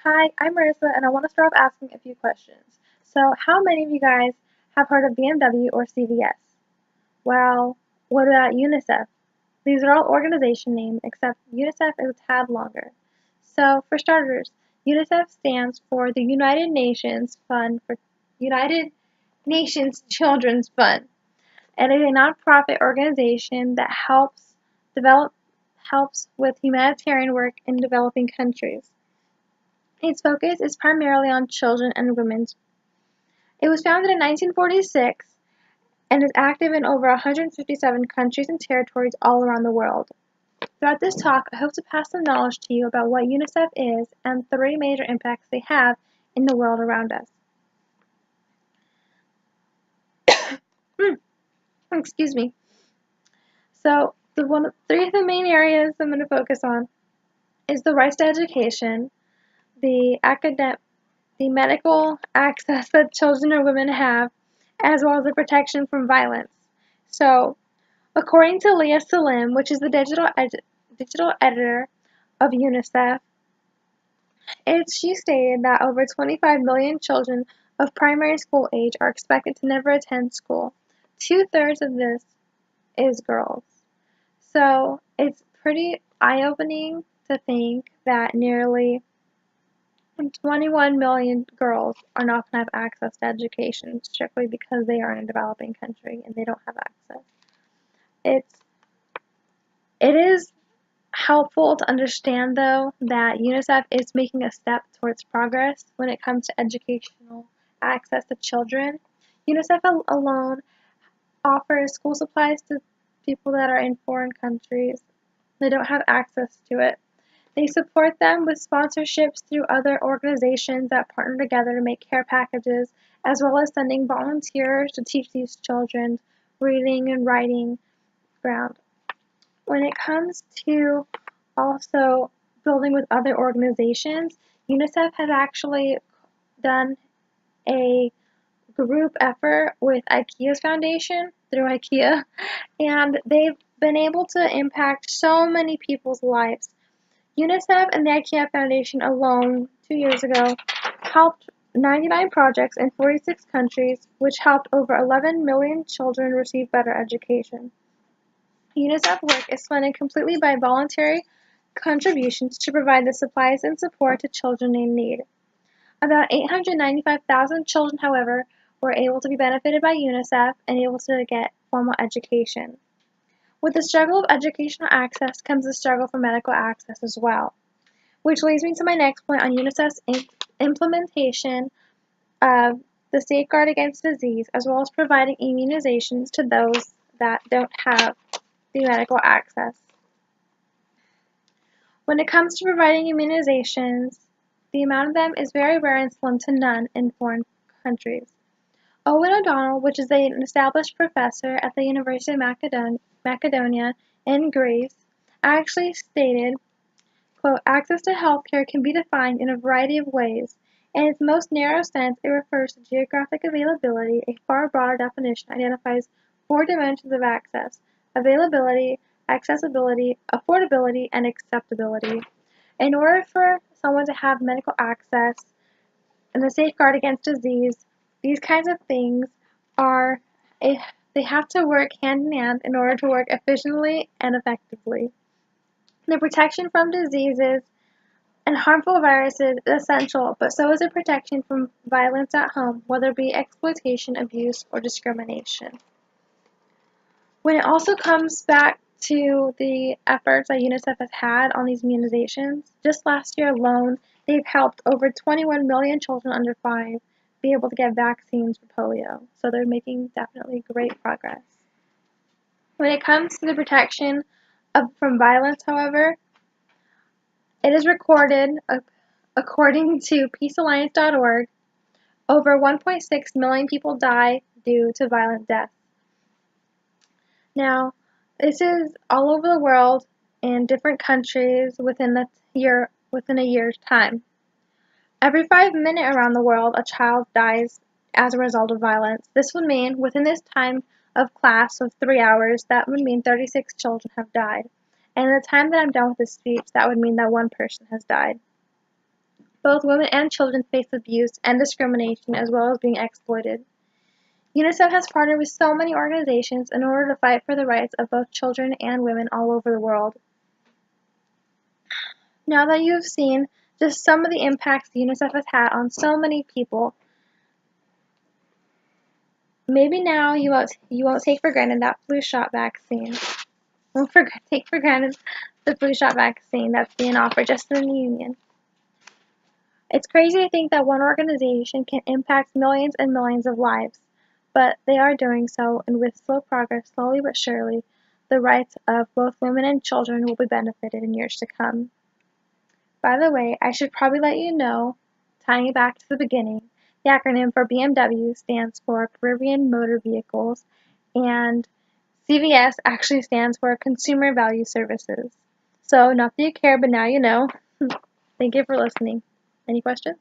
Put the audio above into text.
Hi, I'm Marissa, and I want to start off asking a few questions. So, how many of you guys have heard of BMW or CVS? Well, what about UNICEF? These are all organization names, except UNICEF is a tad longer. So, for starters, UNICEF stands for the United Nations Children's Fund. It is a nonprofit organization that helps with humanitarian work in developing countries. Its focus is primarily on children and women. It was founded in 1946 and is active in over 157 countries and territories all around the world. Throughout this talk, I hope to pass some knowledge to you about what UNICEF is and three major impacts they have in the world around us. Excuse me. So, three of the main areas I'm going to focus on is the rights to education, the medical access that children and women have, as well as the protection from violence. So, according to Leah Salim, which is the digital editor of UNICEF, she stated that over 25 million children of primary school age are expected to never attend school. 2/3 of this is girls. So, it's pretty eye-opening to think that nearly 21 million girls are not going to have access to education strictly because they are in a developing country and they don't have access. It is helpful to understand, though, that UNICEF is making a step towards progress when it comes to educational access to children. UNICEF alone offers school supplies to people that are in foreign countries. They don't have access to it. They support them with sponsorships through other organizations that partner together to make care packages, as well as sending volunteers to teach these children reading and writing ground. When it comes to also building with other organizations, UNICEF has actually done a group effort with IKEA's foundation through IKEA, and they've been able to impact so many people's lives. UNICEF and the IKEA Foundation alone, 2 years ago, helped 99 projects in 46 countries, which helped over 11 million children receive better education. UNICEF work is funded completely by voluntary contributions to provide the supplies and support to children in need. About 895,000 children, however, were able to be benefited by UNICEF and able to get formal education. With the struggle of educational access comes the struggle for medical access as well, which leads me to my next point on UNICEF's implementation of the Safeguard Against Disease, as well as providing immunizations to those that don't have the medical access. When it comes to providing immunizations, the amount of them is very rare and slim to none in foreign countries. Owen O'Donnell, which is an established professor at the University of Macedonia in Greece, actually stated, quote, access to healthcare can be defined in a variety of ways. In its most narrow sense, it refers to geographic availability. A far broader definition identifies four dimensions of access: availability, accessibility, affordability, and acceptability. In order for someone to have medical access and the safeguard against disease, these kinds of things they have to work hand in hand in order to work efficiently and effectively. The protection from diseases and harmful viruses is essential, but so is the protection from violence at home, whether it be exploitation, abuse, or discrimination. When it also comes back to the efforts that UNICEF has had on these immunizations, just last year alone, they've helped over 21 million children under 5 be able to get vaccines for polio. So they're making definitely great progress. When it comes to the protection from violence, however, it is recorded, according to peacealliance.org, over 1.6 million people die due to violent death. Now, this is all over the world in different countries within a year's time. Every 5 minutes around the world, a child dies as a result of violence. This would mean, within this time of class of 3 hours, that would mean 36 children have died. And at the time that I'm done with this speech, that would mean that one person has died. Both women and children face abuse and discrimination as well as being exploited. UNICEF has partnered with so many organizations in order to fight for the rights of both children and women all over the world. Now that you've seen just some of the impacts UNICEF has had on so many people, maybe now you won't take for granted that flu shot vaccine. Won't take for granted the flu shot vaccine that's being offered just in the union. It's crazy to think that one organization can impact millions and millions of lives, but they are doing so, and with slow progress, slowly but surely, the rights of both women and children will be benefited in years to come. By the way, I should probably let you know, tying it back to the beginning, the acronym for BMW stands for Caribbean Motor Vehicles, and CVS actually stands for Consumer Value Services. So, not that you care, but now you know. Thank you for listening. Any questions?